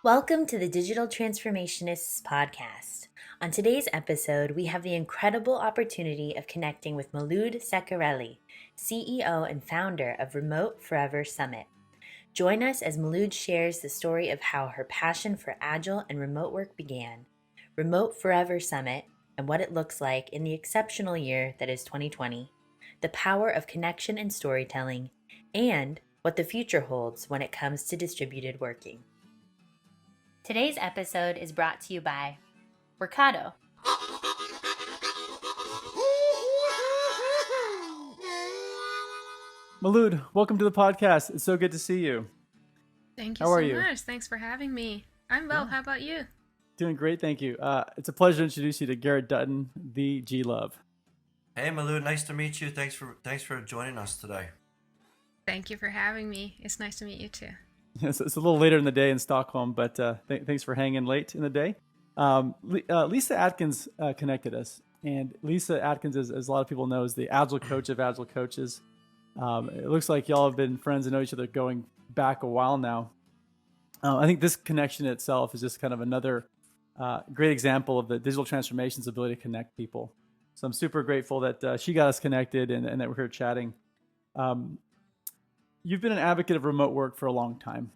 Welcome to the Digital Transformationists podcast. On today's episode, we have the incredible opportunity of connecting with Molood Ceccarelli, CEO and founder of Remote Forever Summit. Join us as Molood shares the story of how her passion for agile and remote work began, Remote Forever Summit, and what it looks like in the exceptional year that is 2020, the power of connection and storytelling, and what the future holds when it comes to distributed working. Today's episode is brought to you by Workato. Molood, welcome to the podcast. It's so good to see you. Thank you How are so you? much. Thanks for having me. I'm well. How about you? Doing great, thank you. It's a pleasure to introduce you to Garrett Dutton, the G-Love. Hey Molood, nice to meet you. Thanks for joining us today. Thank you for having me. It's nice to meet you too. Yes, it's a little later in the day in Stockholm, but thanks for hanging late in the day. Lisa Atkins connected us, and Lisa Atkins, as a lot of people know, is the agile coach of agile coaches. It looks like y'all have been friends and know each other going back a while now. I think this connection itself is just kind of another great example of the digital transformation's ability to connect people. So I'm super grateful that she got us connected and that we're here chatting. You've been an advocate of remote work for a long time,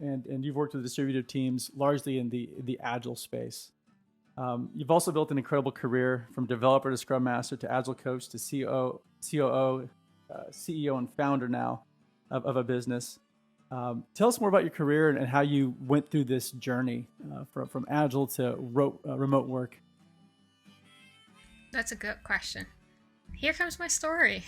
and you've worked with distributed teams largely in the agile space. You've also built an incredible career from developer to scrum master to agile coach to COO, CEO and founder now of a business. Tell us more about your career and how you went through this journey from agile to remote work. That's a good question. Here comes my story.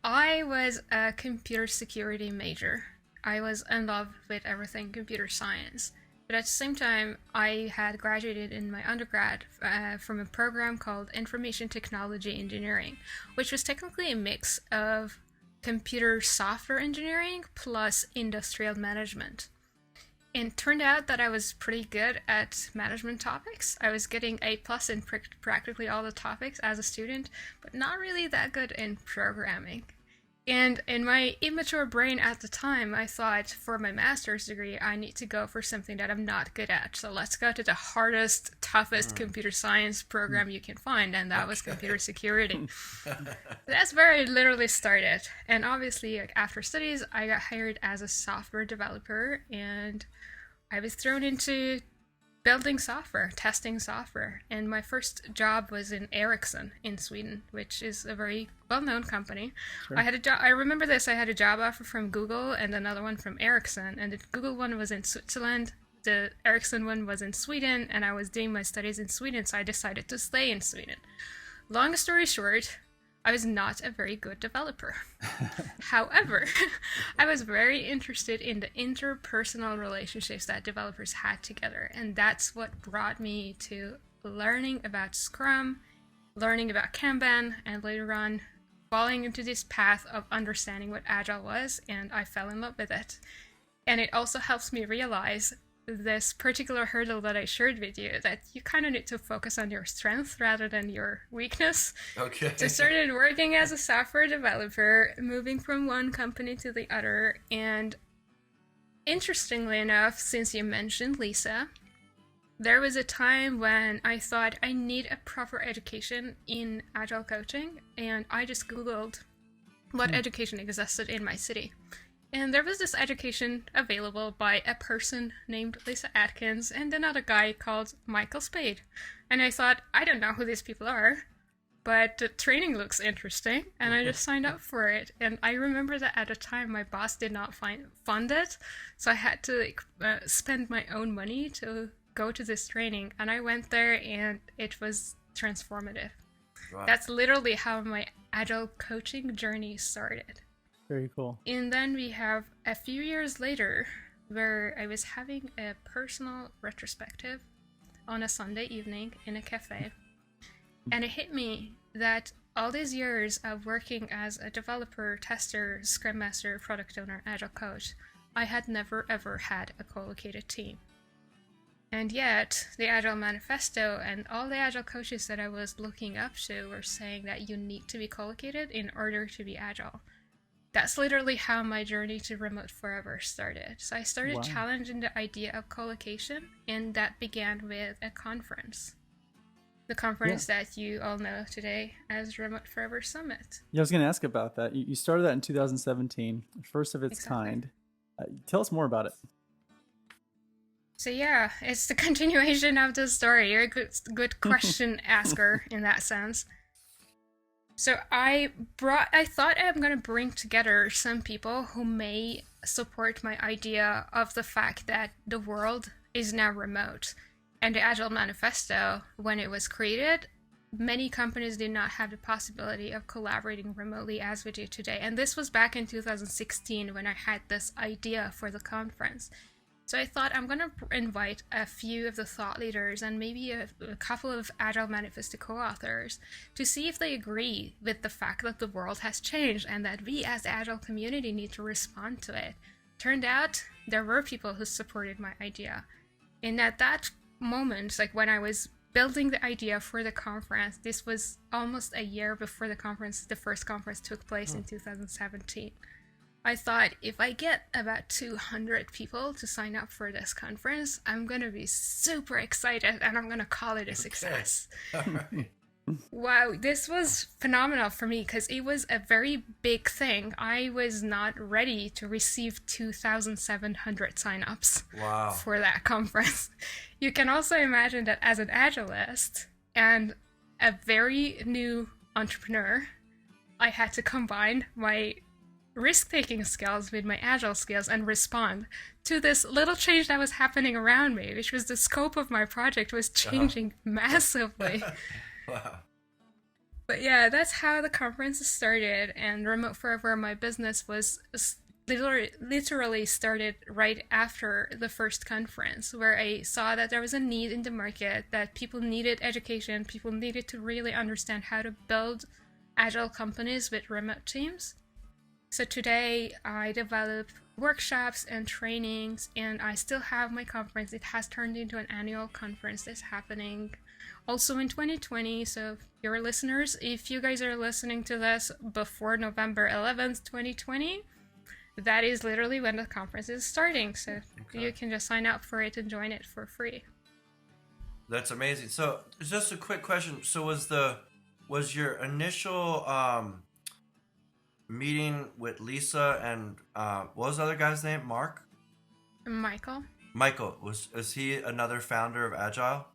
I was a computer security major. I was in love with everything computer science. But at the same time, I had graduated in my undergrad from a program called Information Technology Engineering, which was technically a mix of computer software engineering plus industrial management. And it turned out that I was pretty good at management topics. I was getting A+ in practically all the topics as a student, but not really that good in programming. And in my immature brain at the time, I thought for my master's degree, I need to go for something that I'm not good at. So let's go to the hardest, toughest computer science program you can find, and that was computer security. That's where it literally started. And obviously, after studies, I got hired as a software developer, and I was thrown into building software, testing software. And my first job was in Ericsson in Sweden, which is a very well-known company. Sure. I remember this. I had a job offer from Google and another one from Ericsson. And the Google one was in Switzerland. The Ericsson one was in Sweden, and I was doing my studies in Sweden, so I decided to stay in Sweden. Long story short, I was not a very good developer. However, I was very interested in the interpersonal relationships that developers had together. And that's what brought me to learning about Scrum, learning about Kanban, and later on falling into this path of understanding what Agile was. And I fell in love with it. And it also helps me realize this particular hurdle that I shared with you, that you kind of need to focus on your strength rather than your weakness. Okay. So I started working as a software developer, moving from one company to the other. And interestingly enough, since you mentioned Lisa, there was a time when I thought I need a proper education in agile coaching, and I just Googled what education existed in my city. And there was this education available by a person named Lisa Atkins and another guy called Michael Spade. And I thought, I don't know who these people are, but the training looks interesting, and I just signed up for it. And I remember that at the time my boss did not fund it, so I had to spend my own money to go to this training. And I went there, and it was transformative. Right. That's literally how my agile coaching journey started. Very cool. And then we have a few years later where I was having a personal retrospective on a Sunday evening in a cafe. And it hit me that all these years of working as a developer, tester, scrum master, product owner, agile coach, I had never ever had a co-located team. And yet, the Agile Manifesto and all the Agile coaches that I was looking up to were saying that you need to be co-located in order to be Agile. that's literally how my journey to remote forever started. So I started Wow. challenging the idea of co-location, and that began with a conference. The conference that you all know today as Remote Forever Summit. Yeah, I was going to ask about that. You started that in 2017, first of its Exactly. kind. Tell us more about it. So yeah, it's the continuation of the story. You're a good question asker in that sense. So I thought I'm gonna bring together some people who may support my idea of the fact that the world is now remote. And the Agile Manifesto, when it was created, many companies did not have the possibility of collaborating remotely as we do today. And this was back in 2016 when I had this idea for the conference. So I thought I'm going to invite a few of the thought leaders and maybe a couple of Agile Manifesto co-authors to see if they agree with the fact that the world has changed and that we as the Agile community need to respond to it. Turned out there were people who supported my idea. And at that moment, like when I was building the idea for the conference, this was almost a year before the first conference took place in 2017. I thought if I get about 200 people to sign up for this conference, I'm going to be super excited and I'm going to call it a success. All right. Wow, this was phenomenal for me because it was a very big thing. I was not ready to receive 2,700 signups Wow. for that conference. You can also imagine that as an Agilist and a very new entrepreneur, I had to combine my risk-taking skills with my Agile skills and respond to this little change that was happening around me, which was the scope of my project was changing massively. Wow. But yeah, that's how the conference started, and Remote Forever, my business, was literally started right after the first conference, where I saw that there was a need in the market, that people needed education, people needed to really understand how to build Agile companies with remote teams. So today I develop workshops and trainings, and I still have my conference. It has turned into an annual conference that's happening also in 2020. So your listeners, if you guys are listening to this before November 11th, 2020, that is literally when the conference is starting. So you can just sign up for it and join it for free. That's amazing. So just a quick question. So was your initial meeting with Lisa and what was the other guy's name? Michael Is he another founder of Agile?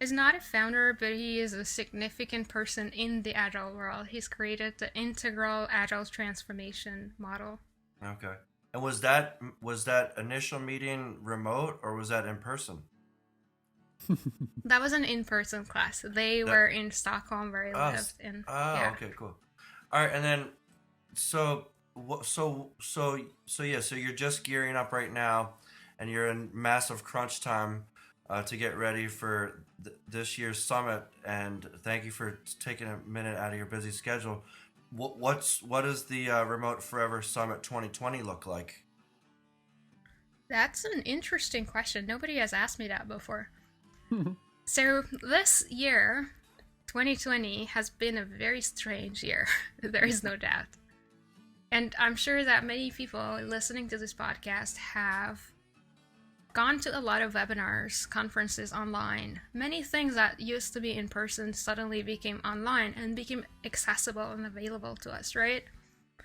is not a founder, but he is a significant person in the Agile world. He's created the integral Agile transformation model. Okay. And was that initial meeting remote or was that in person? That was an in-person class. They were in Stockholm where I lived. Okay, cool. All right, and then so you're just gearing up right now, and you're in massive crunch time to get ready for this year's summit. And thank you for taking a minute out of your busy schedule. What does the Remote Forever Summit 2020 look like? That's an interesting question. Nobody has asked me that before. So this year, 2020, has been a very strange year. There is no doubt. And I'm sure that many people listening to this podcast have gone to a lot of webinars, conferences online. Many things that used to be in person suddenly became online and became accessible and available to us, right?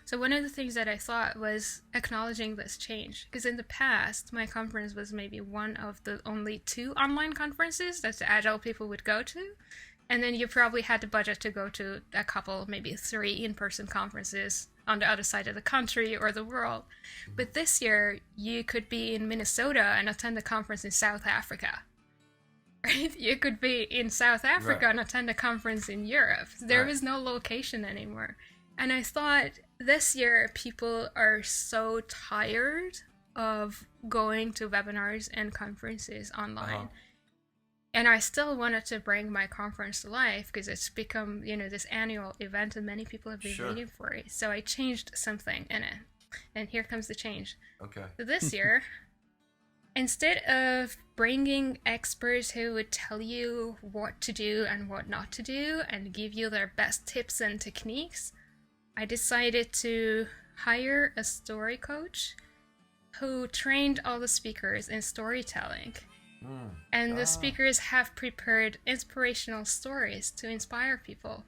So one of the things that I thought was acknowledging this change, because in the past, my conference was maybe one of the only 2 online conferences that the Agile people would go to. And then you probably had the budget to go to a couple, maybe 3 in-person conferences on the other side of the country or the world. But this year, you could be in Minnesota and attend a conference in South Africa. Right? You could be in South Africa and attend a conference in Europe. There was no location anymore. And I thought this year, people are so tired of going to webinars and conferences online. And I still wanted to bring my conference to life because it's become, this annual event and many people have been waiting for it. So I changed something in it. And here comes the change. Okay. So this year, instead of bringing experts who would tell you what to do and what not to do and give you their best tips and techniques, I decided to hire a story coach who trained all the speakers in storytelling. And the speakers have prepared inspirational stories to inspire people.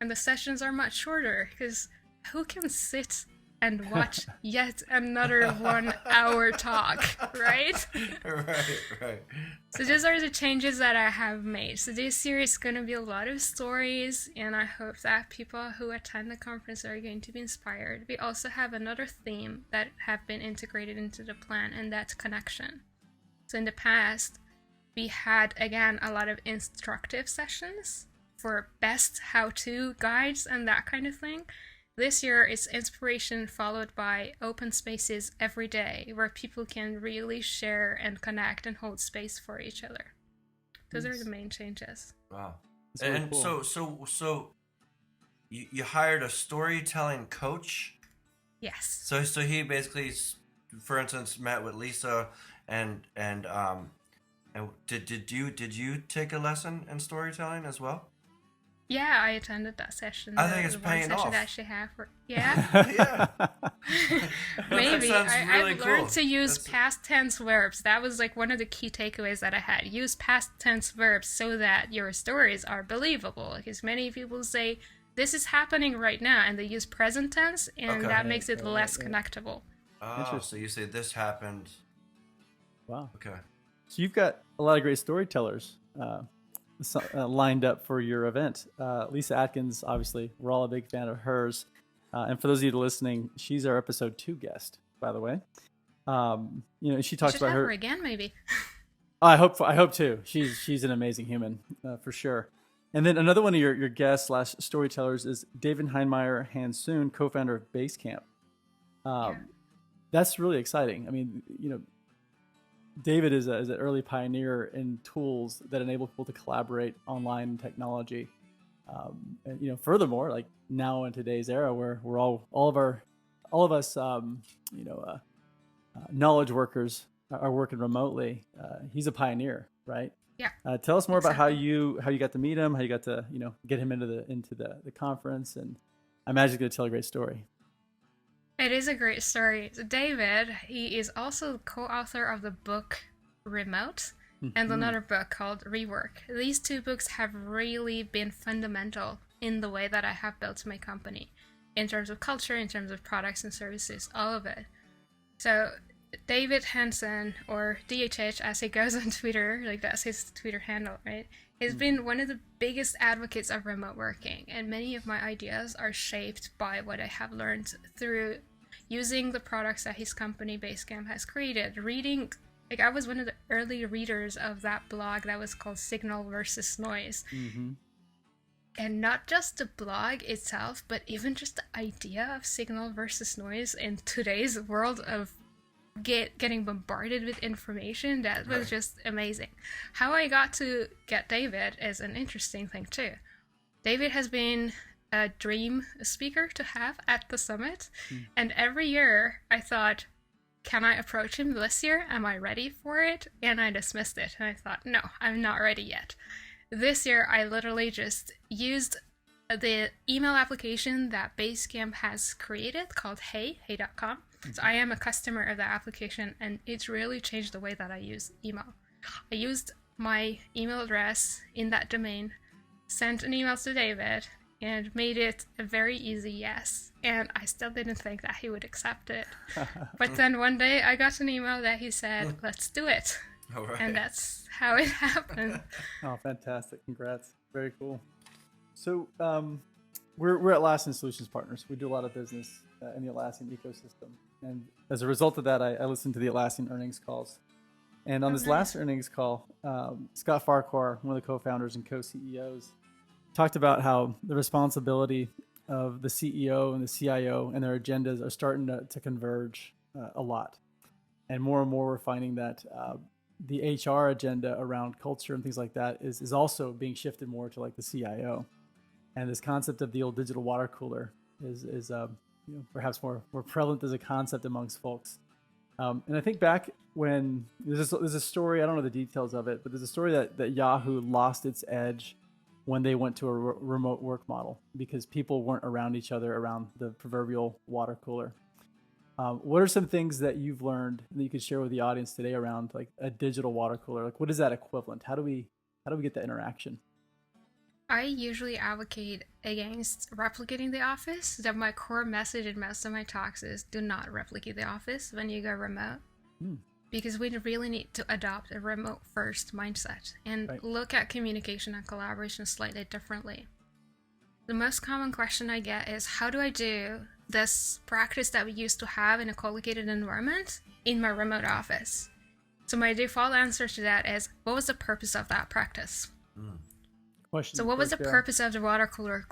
And the sessions are much shorter because who can sit and watch yet another 1 hour talk, right? Right. So those are the changes that I have made. So this year is going to be a lot of stories, and I hope that people who attend the conference are going to be inspired. We also have another theme that have been integrated into the plan, and that's connection. So in the past, we had, again, a lot of instructive sessions for best how-to guides and that kind of thing. This year, it's inspiration followed by open spaces every day where people can really share and connect and hold space for each other. Those are the main changes. Wow. Really And cool. so you hired a storytelling coach? Yes. So he basically, for instance, met with Lisa and did you take a lesson in storytelling as well? Yeah, I attended that session. I think it's the one paying session off. that she had for yeah. Yeah. Maybe That sounds really I've learned cool. to use past tense verbs. That was like one of the key takeaways that I had. Use past tense verbs so that your stories are believable. Because many people say this is happening right now, and they use present tense, and Okay. that makes it Right, less right. connectable. Oh, so you say this happened. Wow. Okay. So you've got a lot of great storytellers lined up for your event. Lisa Atkins, obviously, we're all a big fan of hers. And for those of you listening, she's our episode 2 guest, by the way. She talks Should about have her. her again, maybe. I hope too. She's an amazing human, for sure. And then another one of your guests / storytellers is David Heinmeier Hansen, co-founder of Basecamp. That's really exciting. I mean, David is an early pioneer in tools that enable people to collaborate online in technology. And furthermore, like now in today's era, where we're all of us, knowledge workers are working remotely. He's a pioneer, right? Yeah. Tell us more about how Exactly. you got to meet him, how you got to get him into the conference, and I imagine he's going to tell a great story. It is a great story. So David, he is also the co-author of the book Remote and another book called Rework. These 2 books have really been fundamental in the way that I have built my company, in terms of culture, in terms of products and services, all of it. So David Hansen, or DHH as he goes on Twitter, like that's his Twitter handle, right? He's been one of the biggest advocates of remote working, and many of my ideas are shaped by what I have learned through using the products that his company Basecamp has created. Reading, like I was one of the early readers of that blog that was called Signal versus Noise. And not just the blog itself, but even just the idea of signal versus noise in today's world of getting bombarded with information, that was just amazing. How I got to get David is an interesting thing too. David has been a dream speaker to have at the summit, and every year I thought, can I approach him this year? Am I ready for it? And I dismissed it, and I thought, no, I'm not ready yet. This year I literally just used the email application that Basecamp has created called hey.com. So I am a customer of that application, and it's really changed the way that I use email. I used my email address in that domain, sent an email to David, and made it a very easy yes. And I still didn't think that he would accept it. But then one day I got an email that he said, let's do it. All right. And that's how it happened. Oh, fantastic. Congrats. Very cool. So we're Atlassian Solutions Partners. We do a lot of business in the Atlassian ecosystem. And as a result of that, I listened to the Atlassian earnings calls. And on this last earnings call, Scott Farquhar, one of the co-founders and co-CEOs, talked about how the responsibility of the CEO and the CIO and their agendas are starting to converge a lot. And more we're finding that the HR agenda around culture and things like that is also being shifted more to like the CIO. And this concept of the old digital water cooler is perhaps more prevalent as a concept amongst folks. And I think back when there's a story, I don't know the details of it, but there's a story that Yahoo lost its edge when they went to a remote work model because people weren't around each other around the proverbial water cooler. What are some things that you've learned that you could share with the audience today around like a digital water cooler? Like, what is that equivalent? How do we get that interaction? I usually advocate against replicating the office. That my core message in most of my talks is do not replicate the office when you go remote. Because we really need to adopt a remote first mindset and look at communication and collaboration slightly differently. The most common question I get is, how do I do this practice that we used to have in a co-located environment in my remote office? So my default answer to that is, what was the purpose of that practice? So what was the purpose of the water cooler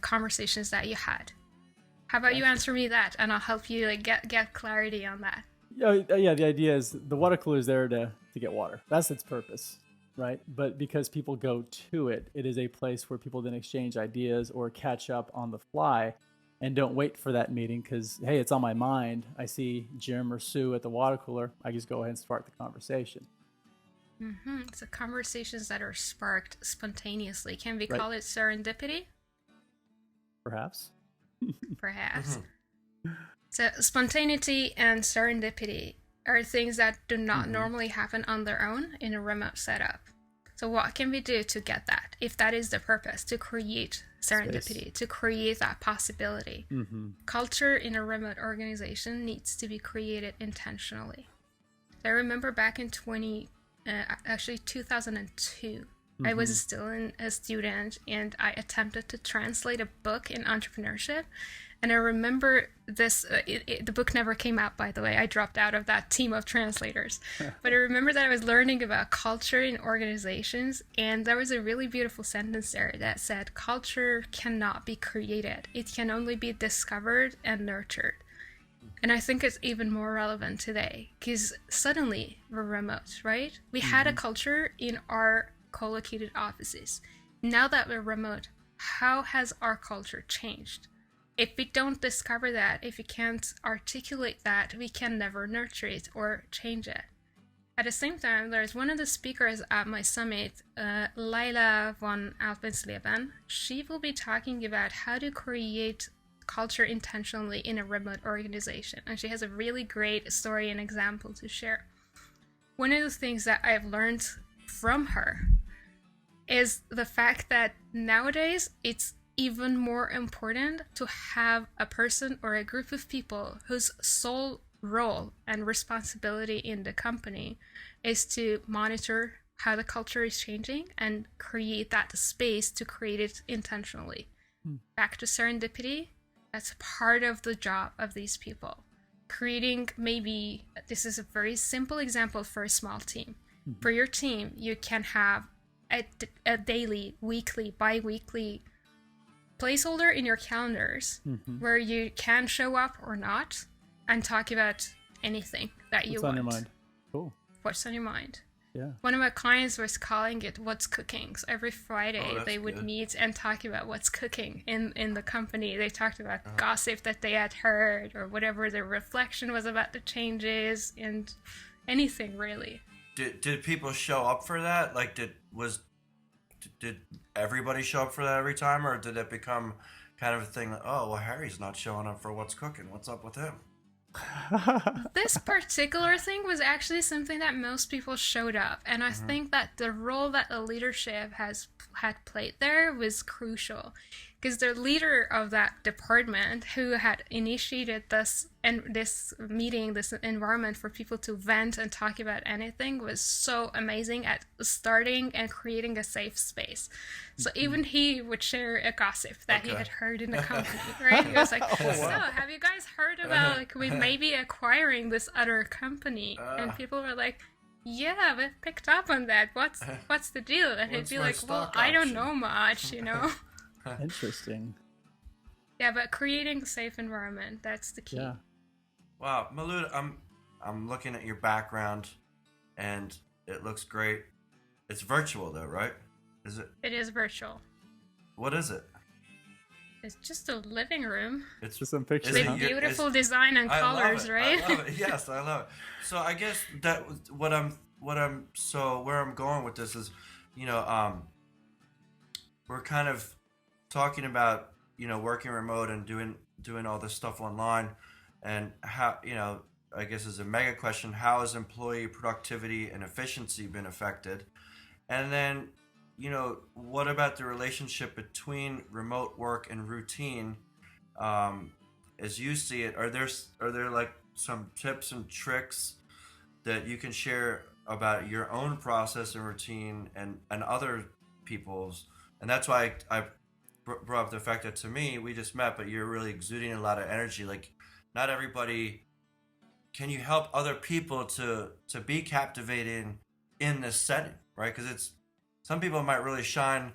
conversations that you had? How about you answer me that, and I'll help you like get clarity on that. Yeah, the idea is the water cooler is there to get water. That's its purpose, right? But because people go to it, it is a place where people then exchange ideas or catch up on the fly and don't wait for that meeting because, hey, it's on my mind. I see Jim or Sue at the water cooler. I just go ahead and start the conversation. So conversations that are sparked spontaneously. Can we call it serendipity? Perhaps. Perhaps. So spontaneity and serendipity are things that do not normally happen on their own in a remote setup. So what can we do to get that, if that is the purpose, to create serendipity, to create that possibility? Culture in a remote organization needs to be created intentionally. I remember back in 2002, I was still a student and I attempted to translate a book in entrepreneurship. And I remember this, the book never came out, by the way. I dropped out of that team of translators. But I remember that I was learning about culture in organizations. And there was a really beautiful sentence there that said, culture cannot be created. It can only be discovered and nurtured. And I think it's even more relevant today because suddenly we're remote, right? We had a culture in our co-located offices. Now that we're remote, how has our culture changed? If we don't discover that, if we can't articulate that, we can never nurture it or change it. At the same time, there's one of the speakers at my summit, Laila von Alpensleben. She will be talking about how to create culture intentionally in a remote organization. And she has a really great story and example to share. One of the things that I've learned from her is the fact that nowadays it's even more important to have a person or a group of people whose sole role and responsibility in the company is to monitor how the culture is changing and create that space to create it intentionally. Back to serendipity, that's part of the job of these people. Creating, maybe, this is a very simple example for a small team. For your team, you can have a daily, weekly, bi-weekly placeholder in your calendars where you can show up or not and talk about anything that you want. What's on your mind? Cool. What's on your mind? Yeah. One of my clients was calling it What's Cooking. So every Friday they would meet and talk about what's cooking in the company. They talked about gossip that they had heard or whatever their reflection was about the changes and anything really. Did people show up for that? Like did everybody show up for that every time, or did it become kind of a thing like, oh, well, Harry's not showing up for What's Cooking. What's up with him? This particular thing was actually something that most people showed up. And I think that the role that the leadership had played there was crucial. Because the leader of that department who had initiated this meeting, this environment for people to vent and talk about anything was so amazing at starting and creating a safe space. So even he would share a gossip that he had heard in the company, right? He was like, so have you guys heard about like we may be acquiring this other company? And people were like, yeah, we picked up on that. What's the deal? And he'd be like, well, I don't know much, you know? Interesting. Yeah, but creating a safe environment, that's the key. Yeah. Wow, Molood, I'm looking at your background and it looks great. It's virtual though, right? Is it? It is virtual. What is it? It's just a living room. It's just some pictures. With beautiful design and colors, right? I love it. Yes, I love it. So I guess that where I'm going with this is, we're kind of talking about, working remote and doing all this stuff online, and how, I guess is a mega question: how has employee productivity and efficiency been affected? And then, what about the relationship between remote work and routine, as you see it? Are there like some tips and tricks that you can share about your own process and routine, and other people's? And that's why I brought up the fact that, to me, we just met, but you're really exuding a lot of energy. Like, not everybody can you help other people to be captivating in this setting, right? Because it's some people might really shine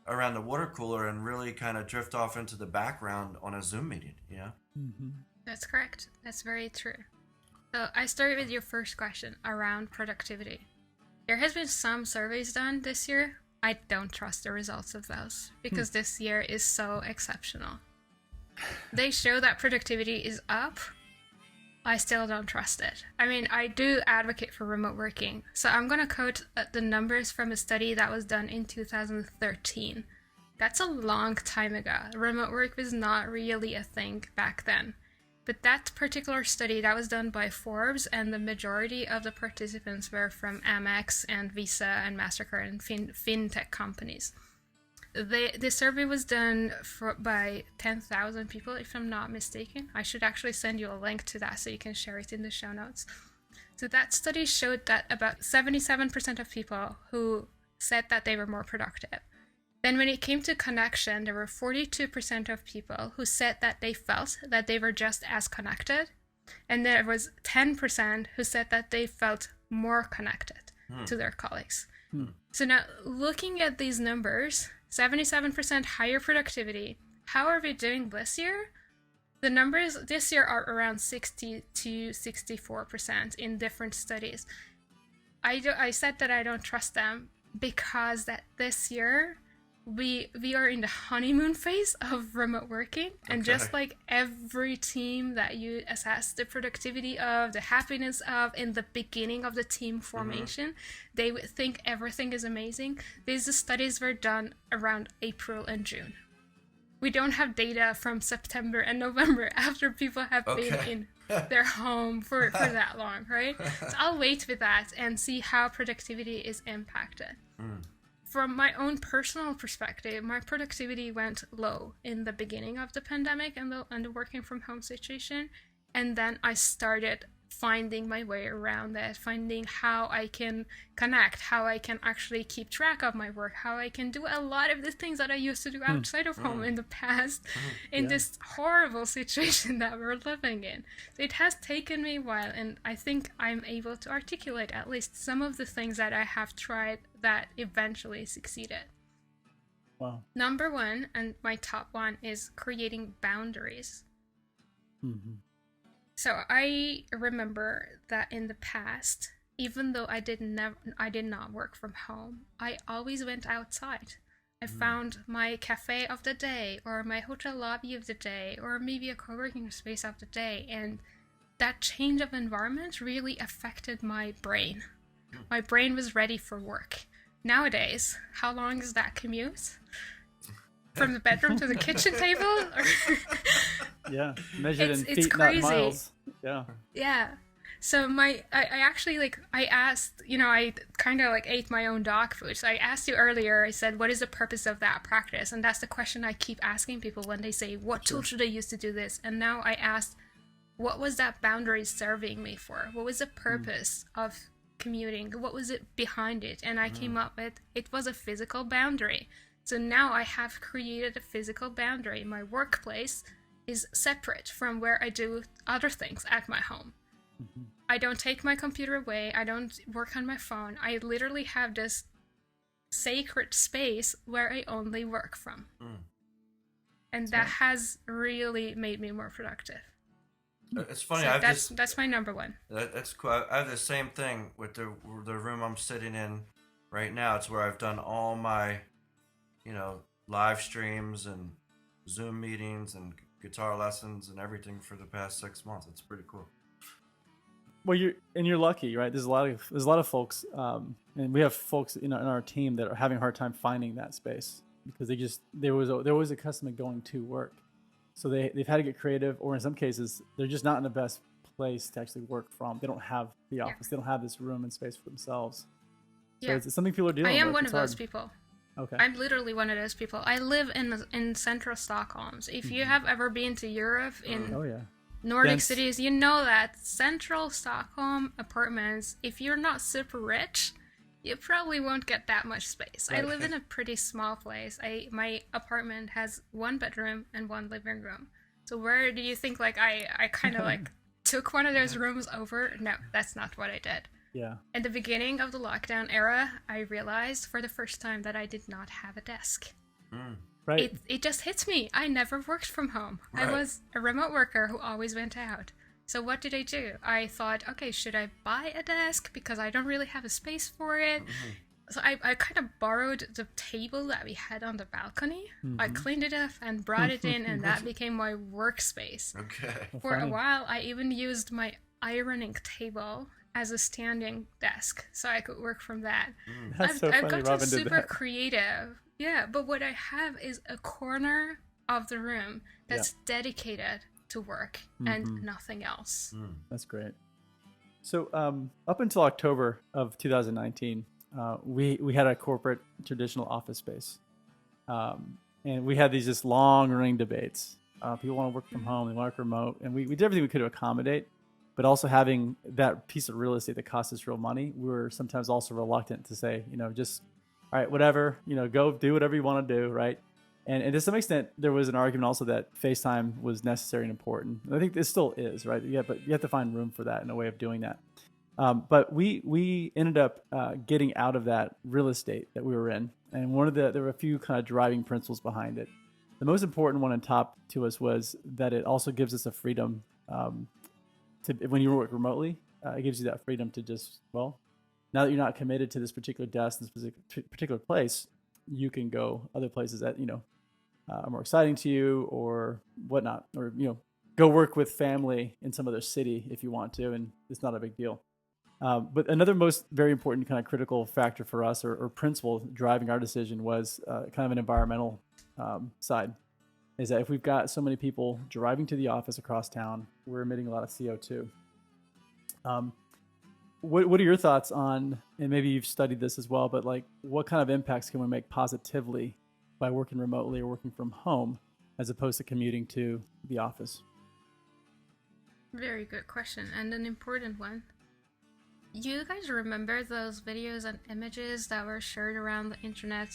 around the water cooler and really kind of drift off into the background on a Zoom meeting, Mm-hmm. That's correct. That's very true. So I started with your first question around productivity. There has been some surveys done this year. I don't trust the results of those because this year is so exceptional. They show that productivity is up. I still don't trust it. I mean, I do advocate for remote working. So I'm going to quote the numbers from a study that was done in 2013. That's a long time ago. Remote work was not really a thing back then. But that particular study, that was done by Forbes, and the majority of the participants were from Amex and Visa and MasterCard and fintech companies. The survey was done by 10,000 people, if I'm not mistaken. I should actually send you a link to that so you can share it in the show notes. So that study showed that about 77% of people who said that they were more productive. Then when it came to connection, there were 42% of people who said that they felt that they were just as connected. And there was 10% who said that they felt more connected to their colleagues. So now, looking at these numbers, 77% higher productivity. How are we doing this year? The numbers this year are around 60 to 64% in different studies. I said that I don't trust them because that this year we are in the honeymoon phase of remote working, and just like every team that you assess the productivity of, the happiness of in the beginning of the team formation, they would think everything is amazing. These studies were done around April and June. We don't have data from September and November after people have been in their home for that long, right? So I'll wait with that and see how productivity is impacted. From my own personal perspective, my productivity went low in the beginning of the pandemic and the working from home situation. And then I started finding my way around that, finding how I can connect, how I can actually keep track of my work, how I can do a lot of the things that I used to do outside of home in the past in this horrible situation that we're living in. So it has taken me a while, and I think I'm able to articulate at least some of the things that I have tried that eventually succeeded. Wow. Number one, and my top one, is creating boundaries. So I remember that in the past, even though I did not work from home, I always went outside. I found my cafe of the day, or my hotel lobby of the day, or maybe a co-working space of the day, and that change of environment really affected my brain. My brain was ready for work. Nowadays, how long is that commute? From the bedroom to the kitchen table? Yeah, measured in feet, crazy. not miles. Yeah. Yeah. So I actually, I asked, I kind of ate my own dog food. So I asked you earlier, I said, what is the purpose of that practice? And that's the question I keep asking people when they say, what tool should I use to do this? And now I asked, what was that boundary serving me for? What was the purpose of commuting? What was it behind it? And I came up with, it was a physical boundary. So now I have created a physical boundary. My workplace is separate from where I do other things at my home. I don't take my computer away. I don't work on my phone. I literally have this sacred space where I only work from. And that has really made me more productive. It's funny. So that's my number one. That's cool. I have the same thing with the room I'm sitting in right now. It's where I've done all my, live streams and Zoom meetings and guitar lessons and everything for the past 6 months. It's pretty cool. Well, you're lucky, right? There's a lot of folks, and we have folks in our team that are having a hard time finding that space. because they're always accustomed to going to work. So they've had to get creative, or in some cases, they're just not in the best place to actually work from. They don't have the office. They don't have this room and space for themselves. So it's something people are dealing with. I am one of those people. Okay. I'm literally one of those people. I live in central Stockholm. So if you have ever been to Europe in Nordic cities, you know that central Stockholm apartments, if you're not super rich, you probably won't get that much space. Right. I live in a pretty small place. My apartment has 1 bedroom and 1 living room. So where do you think like I kind of like took one of those rooms over? No, that's not what I did. Yeah. At the beginning of the lockdown era, I realized for the first time that I did not have a desk. Right. It just hits me. I never worked from home. Right. I was a remote worker who always went out. So what did I do? I thought, okay, should I buy a desk? Because I don't really have a space for it. So I kind of borrowed the table that we had on the balcony. I cleaned it up and brought it in, and that became my workspace. Okay. For a while, I even used my ironing table as a standing desk, so I could work from that. That's so funny. I've gotten Robin did super that. creative. Yeah, but what I have is a corner of the room that's dedicated to work and nothing else. That's great. So up until October of 2019, we had a corporate traditional office space. And we had these just long running debates. People want to work from home, they want to work remote. And we did everything we could to accommodate. But also having that piece of real estate that costs us real money, we were sometimes also reluctant to say, just, all right, whatever, go do whatever you want to do, right? And to some extent, there was an argument also that FaceTime was necessary and important. And I think this still is, right? But you have to find room for that and a way of doing that. But we ended up getting out of that real estate that we were in. And there were a few kind of driving principles behind it. The most important one on top to us was that it also gives us a freedom when you work remotely. It gives you that freedom to just, now that you're not committed to this particular desk, this particular place, you can go other places that, are more exciting to you or whatnot, or, go work with family in some other city if you want to, and it's not a big deal. But another very important kind of critical factor for us or principle driving our decision was kind of an environmental side. Is that if we've got so many people driving to the office across town, we're emitting a lot of CO2. What are your thoughts on, and maybe you've studied this as well, but like what kind of impacts can we make positively by working remotely or working from home as opposed to commuting to the office? Very good question, and an important one. You guys remember those videos and images that were shared around the internet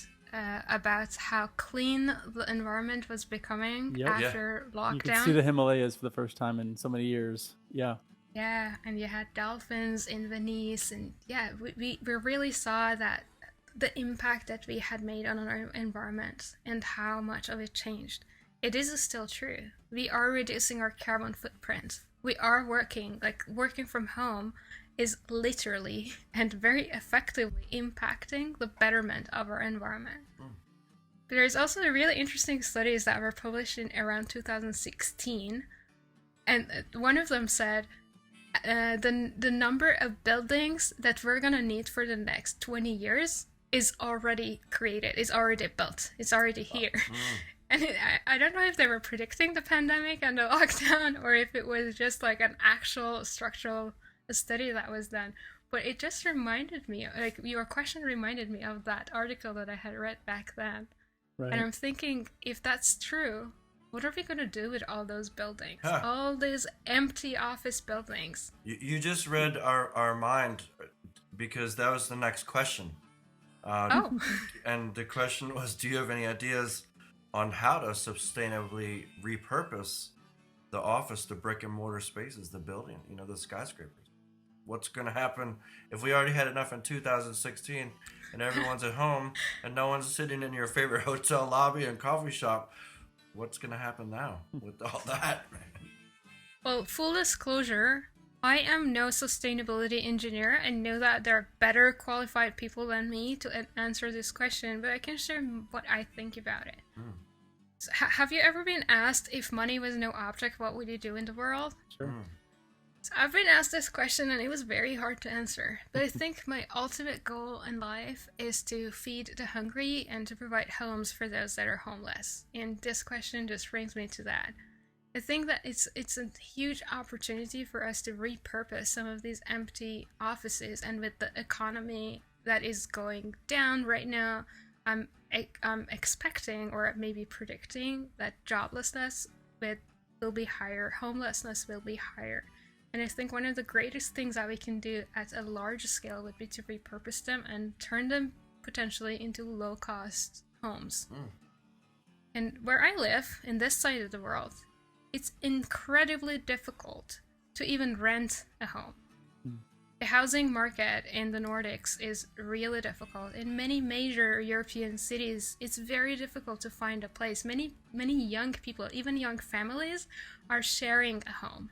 about how clean the environment was becoming after lockdown? You could see the Himalayas for the first time in so many years. Yeah. Yeah, and you had dolphins in Venice, and we really saw that the impact that we had made on our environment and how much of it changed. It is still true. We are reducing our carbon footprint. We are working from home is literally and very effectively impacting the betterment of our environment. There's also really interesting studies that were published in around 2016, and one of them said the number of buildings that we're gonna need for the next 20 years is already created, is already built, it's already here. And I don't know if they were predicting the pandemic and the lockdown, or if it was just like an actual structural study that was done. But it just reminded me, like your question reminded me of that article that I had read back then. Right. And I'm thinking, if that's true, what are we going to do with all those buildings? All these empty office buildings. You just read our mind, because that was the next question. And the question was, do you have any ideas on how to sustainably repurpose the office, the brick and mortar spaces, the building, the skyscrapers? What's going to happen if we already had enough in 2016 and everyone's at home and no one's sitting in your favorite hotel lobby and coffee shop? What's going to happen now with all that? Well, full disclosure, I am no sustainability engineer and know that there are better qualified people than me to answer this question, but I can share what I think about it. So, have you ever been asked, if money was no object, what would you do in the world? Sure. So I've been asked this question and it was very hard to answer. But I think my ultimate goal in life is to feed the hungry and to provide homes for those that are homeless. And this question just brings me to that. I think that it's a huge opportunity for us to repurpose some of these empty offices, and with the economy that is going down right now, I'm expecting or maybe predicting that joblessness will be higher, homelessness will be higher. And I think one of the greatest things that we can do at a large scale would be to repurpose them and turn them potentially into low-cost homes. And where I live, in this side of the world, it's incredibly difficult to even rent a home. The housing market in the Nordics is really difficult. In many major European cities, it's very difficult to find a place. Many young people, even young families, are sharing a home.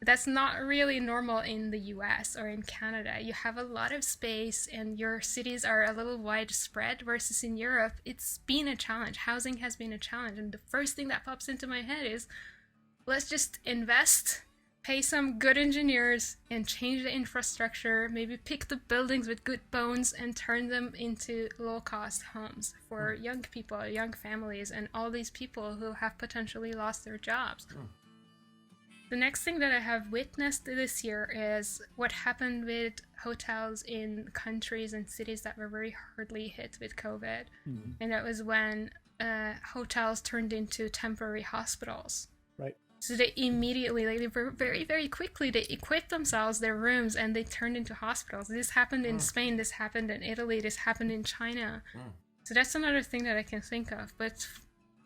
That's not really normal in the US or in Canada. You have a lot of space and your cities are a little widespread, versus in Europe, it's been a challenge. Housing has been a challenge. And the first thing that pops into my head is, let's just invest, pay some good engineers and change the infrastructure, maybe pick the buildings with good bones and turn them into low-cost homes for young people, young families, and all these people who have potentially lost their jobs. The next thing that I have witnessed this year is what happened with hotels in countries and cities that were very hardly hit with COVID. And that was when hotels turned into temporary hospitals. Right. So they immediately, like, they were very, very quickly, they equipped themselves, their rooms, and they turned into hospitals. This happened in Spain, this happened in Italy, this happened in China. So that's another thing that I can think of. But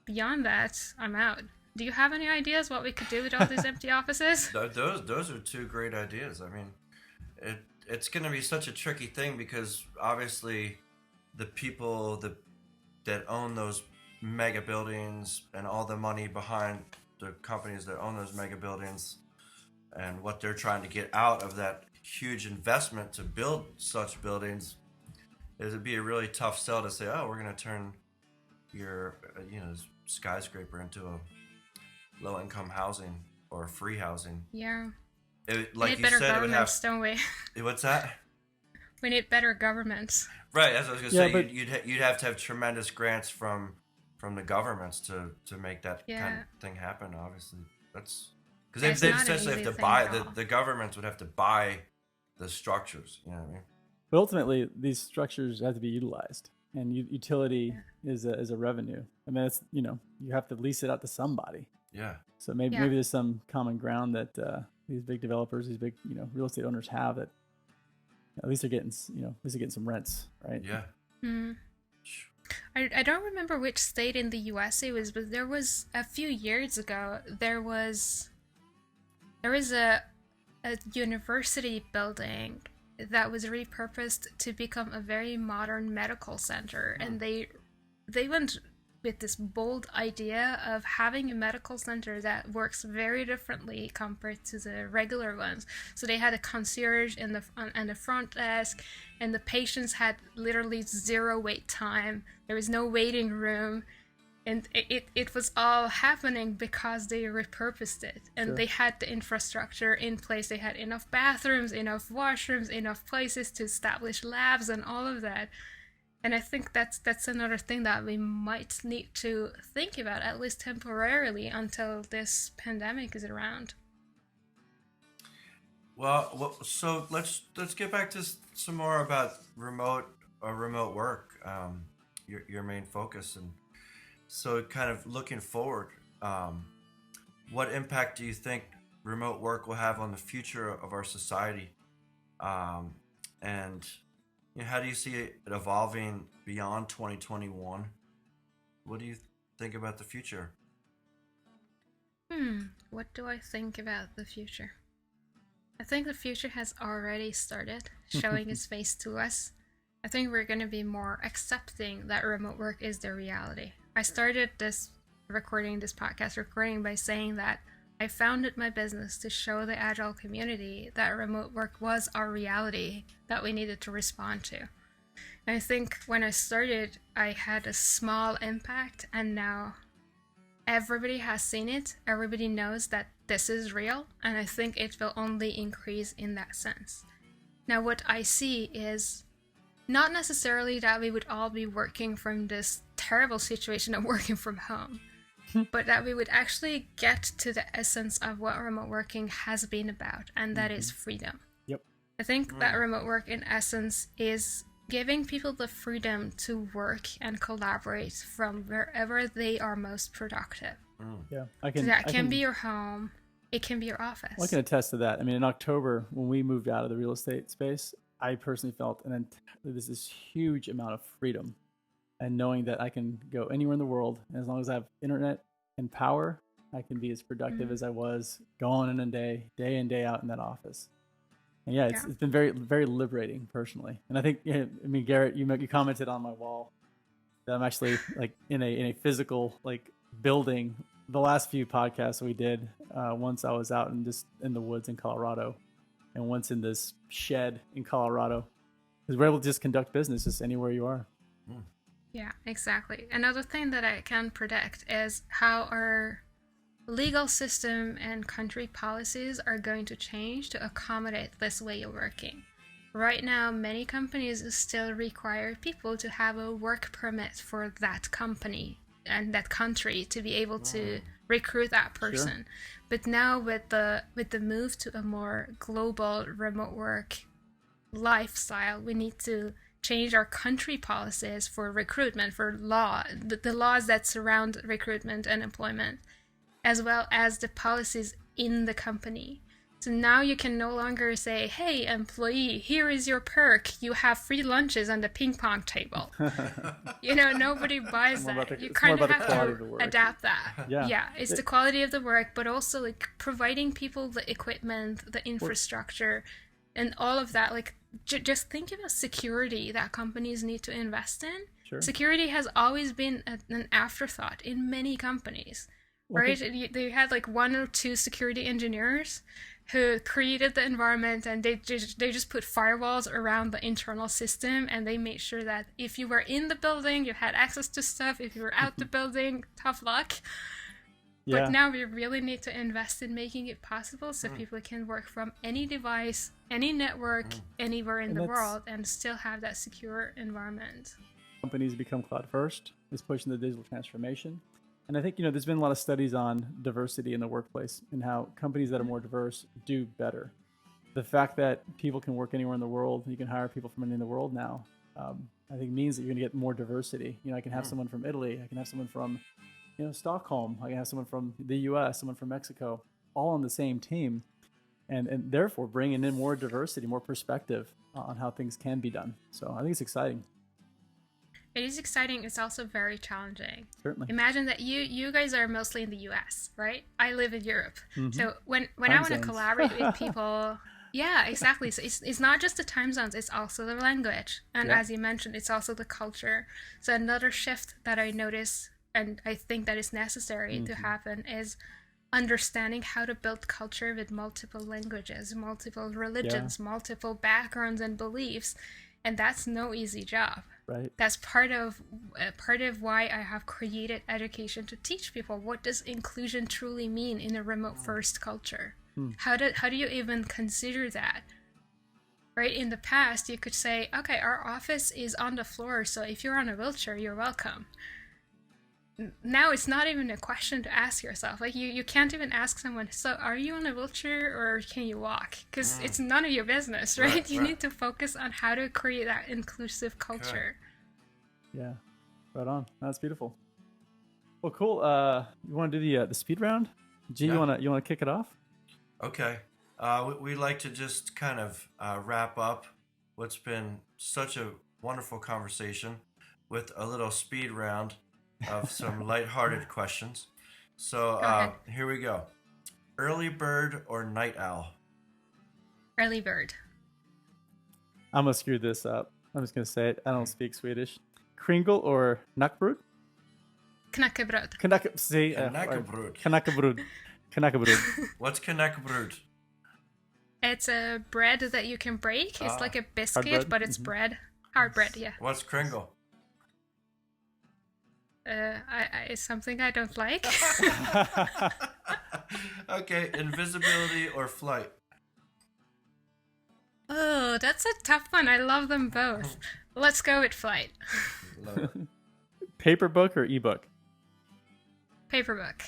beyond that, I'm out. Do you have any ideas what we could do with all these empty offices? Those are two great ideas. I mean, it's going to be such a tricky thing because obviously the people that own those mega buildings and all the money behind the companies that own those mega buildings and what they're trying to get out of that huge investment to build such buildings, it'd be a really tough sell to say, oh, we're going to turn your skyscraper into a low-income housing or free housing. Yeah. Like we need better governments, it would don't we? have. What's that? We need better governments. Right. As I was gonna say, but you'd have to have tremendous grants from the governments to make that kind of thing happen. Obviously, that's because they essentially have to buy the governments would have to buy the structures. You know what I mean? But ultimately, these structures have to be utilized, and utility is a revenue. I mean, it's you have to lease it out to somebody. Yeah. So maybe there's some common ground that these big developers, these big real estate owners have, that at least they're getting some rents, right? Yeah. I don't remember which state in the US it was, but there was a few years ago there was a university building that was repurposed to become a very modern medical center, and they went with this bold idea of having a medical center that works very differently compared to the regular ones. So they had a concierge in the front desk, and the patients had literally zero wait time. There was no waiting room, and it was all happening because they repurposed it, and they had the infrastructure in place. They had enough bathrooms, enough washrooms, enough places to establish labs and all of that. And I think that's another thing that we might need to think about, at least temporarily, until this pandemic is around. Well, so let's get back to some more about remote work, your main focus, and so kind of looking forward, what impact do you think remote work will have on the future of our society, and how do you see it evolving beyond 2021? What do you think about the future? What do I think about the future? I think the future has already started showing its face to us. I think we're going to be more accepting that remote work is the reality. I started this podcast recording by saying that I founded my business to show the agile community that remote work was our reality that we needed to respond to. And I think when I started, I had a small impact, and now everybody has seen it. Everybody knows that this is real, and I think it will only increase in that sense. Now, what I see is not necessarily that we would all be working from this terrible situation of working from home, but that we would actually get to the essence of what remote working has been about, and that is freedom. Yep. I think that remote work, in essence, is giving people the freedom to work and collaborate from wherever they are most productive. Yeah, So that can be your home. It can be your office. Well, I can attest to that. I mean, in October, when we moved out of the real estate space, I personally felt there's this huge amount of freedom, and knowing that I can go anywhere in the world, and as long as I have internet and power, I can be as productive as I was going in a day in, day out in that office. And yeah, it's been very, very liberating personally. And I think, I mean, Garrett, you commented on my wall that I'm actually like in a physical like building. The last few podcasts we did, once I was out in the woods in Colorado, and once in this shed in Colorado, because we're able to just conduct business just anywhere you are. Yeah, exactly. Another thing that I can predict is how our legal system and country policies are going to change to accommodate this way of working. Right now, many companies still require people to have a work permit for that company and that country to be able to recruit that person. Sure. But now with the move to a more global remote work lifestyle, we need to change our country policies for recruitment, for the laws that surround recruitment and employment, as well as the policies in the company. So now you can no longer say, hey, employee, here is your perk. You have free lunches on the ping pong table. Nobody buys that. You kind of have to adapt that. Yeah, it's the quality of the work, but also like providing people the equipment, the infrastructure, and all of that. Like, just think about security that companies need to invest in. Sure. Security has always been an afterthought in many companies. Right? They had like 1 or 2 security engineers who created the environment, and they just put firewalls around the internal system, and they made sure that if you were in the building, you had access to stuff. If you were out the building, tough luck. Yeah. But now we really need to invest in making it possible so people can work from any device, any network, anywhere in the world, and still have that secure environment. Companies become cloud first, is pushing the digital transformation. And I think, there's been a lot of studies on diversity in the workplace and how companies that are more diverse do better. The fact that people can work anywhere in the world, you can hire people from anywhere in the world now, I think means that you're going to get more diversity. I can have someone from Italy, I can have someone from, Stockholm, I can have someone from the US, someone from Mexico, all on the same team. And therefore bringing in more diversity, more perspective on how things can be done. So I think it's exciting. It is exciting. It's also very challenging. Certainly. Imagine that you guys are mostly in the US, right? I live in Europe. So when I want to collaborate with people, yeah, exactly. So it's not just the time zones, it's also the language. And as you mentioned, it's also the culture. So another shift that I notice, and I think that is necessary to happen, is understanding how to build culture with multiple languages, multiple religions, multiple backgrounds and beliefs. And that's no easy job. Right. That's part of why I have created education to teach people what does inclusion truly mean in a remote first culture. How do you even consider that? Right? In the past, you could say, okay, our office is on the floor, so if you're on a wheelchair, you're welcome. Now it's not even a question to ask yourself. Like you can't even ask someone, so are you on a wheelchair or can you walk? Because it's none of your business, right? You need to focus on how to create that inclusive culture. Yeah, right on. That's beautiful. Well, cool. You want to do the speed round? G, you want to kick it off? Okay. We'd like to just kind of wrap up what's been such a wonderful conversation with a little speed round of some lighthearted questions. So here we go. Early bird or night owl? Early bird. I'm going to screw this up. I'm just going to say it. I don't speak Swedish. Kringle or knackbröd? Knäckebröd. Knäckebröd. What's knäckebröd? It's a bread that you can break. It's like a biscuit, but it's bread. Hard bread, yeah. What's kringle? It's something I don't like. Okay, invisibility or flight? Oh, that's a tough one. I love them both. Let's go with flight. Love it. Paper book or ebook? Paperbook.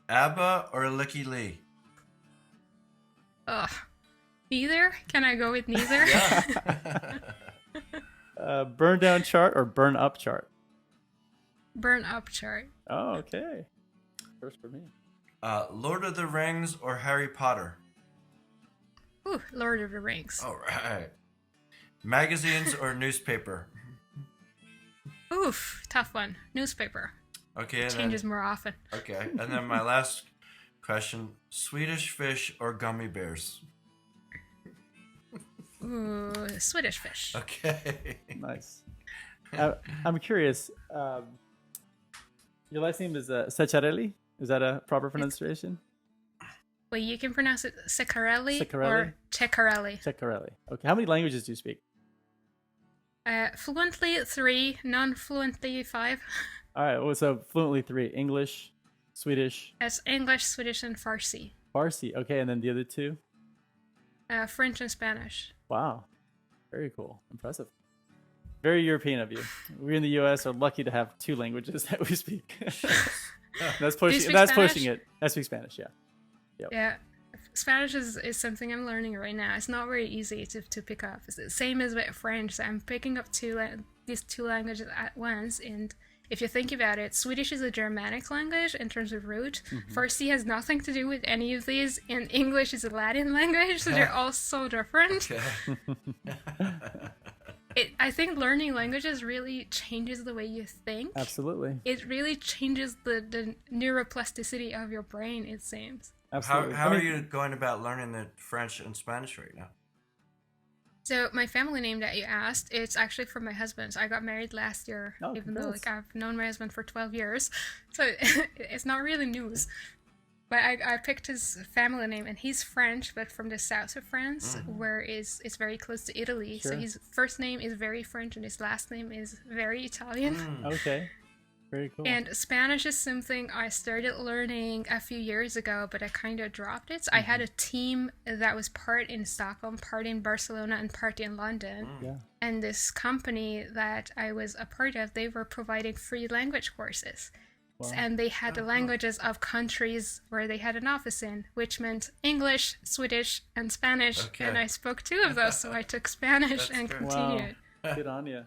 ABBA or Licky Lee? Ugh. Neither? Can I go with neither? Burn down chart or burn up chart? Burn up chart. Oh, okay. First for me. Lord of the Rings or Harry Potter? Ooh, Lord of the Rings. All right. Magazines or newspaper? Oof, tough one. Newspaper. Okay, and Changes then, more often. okay, and then my last question: Swedish fish or gummy bears? Ooh, Swedish fish. Okay. Nice. I'm curious. Your last name is Ceccarelli. Is that a proper pronunciation? Well, you can pronounce it Ceccarelli Ceccarelli? or Ceccarelli. Ceccarelli. Okay. How many languages do you speak? Fluently 3, non-fluently 5. All right. Well, so fluently 3: English, Swedish, That's English, Swedish, and Farsi. Farsi. Okay, and then the other 2. French and Spanish. Wow. Very cool. Impressive. Very European of you. We in the U.S. are lucky to have 2 languages that we speak. That's pushing. speak That's Spanish? pushing it. I speak Spanish. Yeah. Yeah. Spanish is something I'm learning right now. It's not very easy to pick up. It's the same as with French. So I'm picking up these 2 languages at once. And if you think about it, Swedish is a Germanic language in terms of root. Farsi has nothing to do with any of these. And English is a Latin language. So they're all so different. I think learning languages really changes the way you think. Absolutely. It really changes the neuroplasticity of your brain, it seems. Absolutely. How are you going about learning the French and Spanish right now? So my family name that you asked, it's actually from my husband. So I got married last year, Oh, even though congrats. I've known my husband for 12 years. So it's not really news. But I picked his family name, and he's French, but from the south of France, where it's very close to Italy. Sure. So his first name is very French, and his last name is very Italian. Okay. Very cool. And Spanish is something I started learning a few years ago, but I kind of dropped it. So I had a team that was part in Stockholm, part in Barcelona, and part in London. Yeah. And this company that I was a part of, they were providing free language courses. Wow. And they had the languages of countries where they had an office in, which meant English, Swedish, and Spanish. Okay. And I spoke 2 of those, so I took Spanish and great. continued. Wow. Good on you.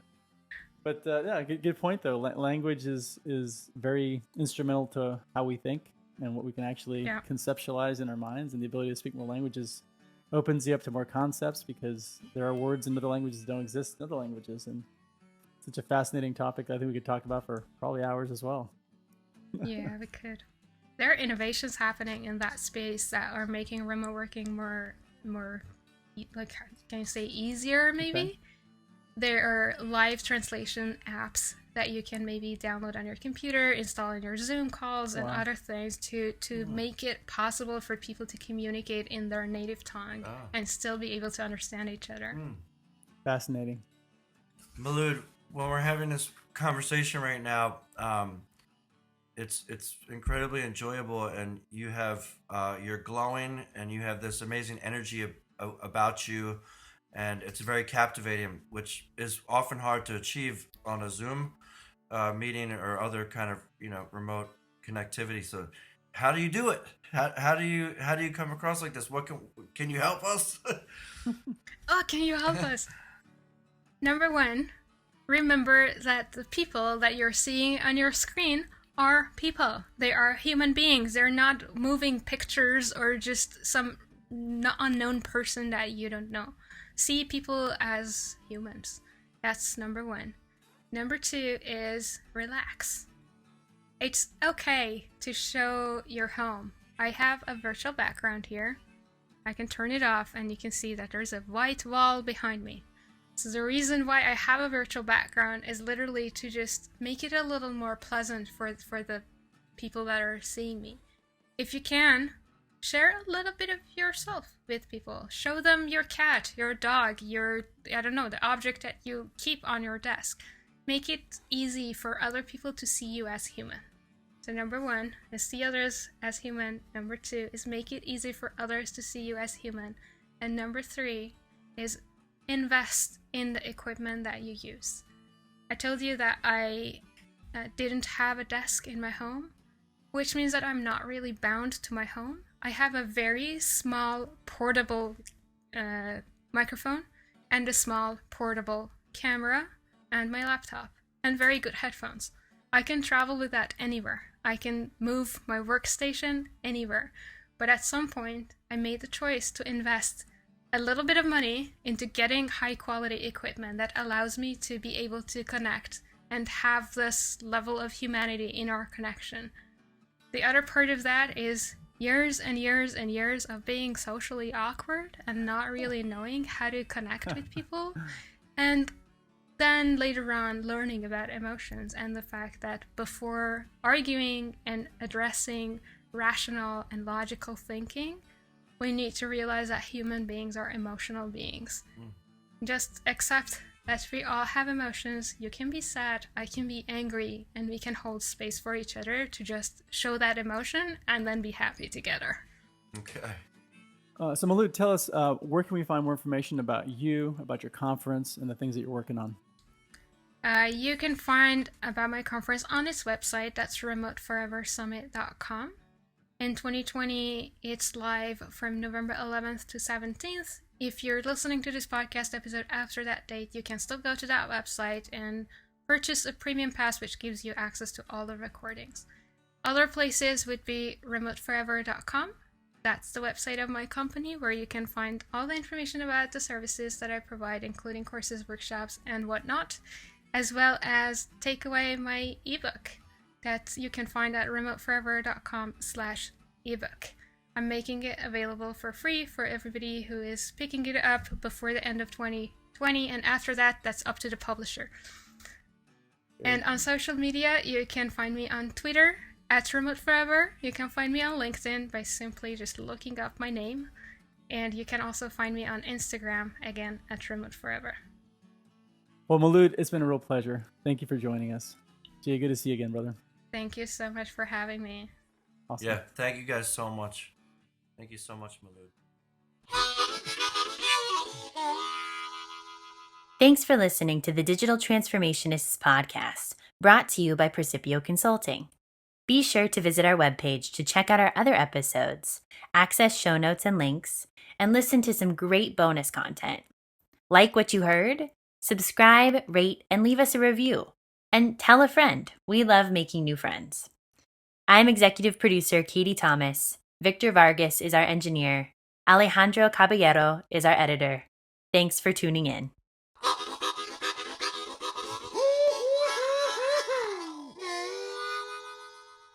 But yeah, good point though. Language is very instrumental to how we think and what we can actually conceptualize in our minds, and the ability to speak more languages opens you up to more concepts because there are words in other languages that don't exist in other languages, and it's such a fascinating topic that I think we could talk about for probably hours as well. Yeah, we could. There are innovations happening in that space that are making remote working more like, can you say easier maybe? Okay. There are live translation apps that you can maybe download on your computer, install in your Zoom calls and Wow. other things to make it possible for people to communicate in their native tongue and still be able to understand each other. Fascinating. Molood, when we're having this conversation right now, it's incredibly enjoyable, and you have you're glowing, and you have this amazing energy about you, and it's very captivating, which is often hard to achieve on a Zoom meeting or other kind of remote connectivity. So, how do you do it? How do you come across like this? What can you help us? Oh, can you help us? Number 1, remember that the people that you're seeing on your screen are people. They are human beings. They're not moving pictures or just some unknown person that you don't know. See people as humans. That's number 1. Number 2 is relax. It's okay to show your home. I have a virtual background here. I can turn it off and you can see that there's a white wall behind me. So the reason why I have a virtual background is literally to just make it a little more pleasant for the people that are seeing me. If you can, share a little bit of yourself with people. Show them your cat, your dog, the object that you keep on your desk. make it easy for other people to see you as human. So number 1 is see others as human. Number 2 is make it easy for others to see you as human. And number 3 is invest in the equipment that you use. I told you that I didn't have a desk in my home, which means that I'm not really bound to my home. I have a very small portable microphone and a small portable camera and my laptop and very good headphones. I can travel with that anywhere. I can move my workstation anywhere. But at some point, I made the choice to invest a little bit of money into getting high quality equipment that allows me to be able to connect and have this level of humanity in our connection. The other part of that is years and years and years of being socially awkward and not really knowing how to connect with people. And then later on learning about emotions and the fact that before arguing and addressing rational and logical thinking, we need to realize that human beings are emotional beings. Just accept that we all have emotions. You can be sad, I can be angry, and we can hold space for each other to just show that emotion and then be happy together. Okay. So Molood, tell us, where can we find more information about you, about your conference, and the things that you're working on? You can find about my conference on its website. That's remoteforeversummit.com. In 2020, it's live from November 11th to 17th. If you're listening to this podcast episode after that date, you can still go to that website and purchase a premium pass, which gives you access to all the recordings. Other places would be remoteforever.com. That's the website of my company, where you can find all the information about the services that I provide, including courses, workshops, and whatnot, as well as take away my ebook that you can find at remoteforever.com/ebook. I'm making it available for free for everybody who is picking it up before the end of 2020, and after that, that's up to the publisher. And on social media, you can find me on Twitter at remoteforever. You can find me on LinkedIn by simply just looking up my name. And you can also find me on Instagram, again, at remoteforever. Well, Molood, it's been a real pleasure. Thank you for joining us. Jay, good to see you again, brother. Thank you so much for having me. Awesome. Yeah, thank you guys so much. Thank you so much, Molood. Thanks for listening to the Digital Transformationists podcast, brought to you by Precipio Consulting. Be sure to visit our webpage to check out our other episodes, access show notes and links, and listen to some great bonus content. Like what you heard? Subscribe, rate, and leave us a review. And tell a friend. We love making new friends. I'm executive producer Katie Thomas. Victor Vargas is our engineer. Alejandro Caballero is our editor. Thanks for tuning in.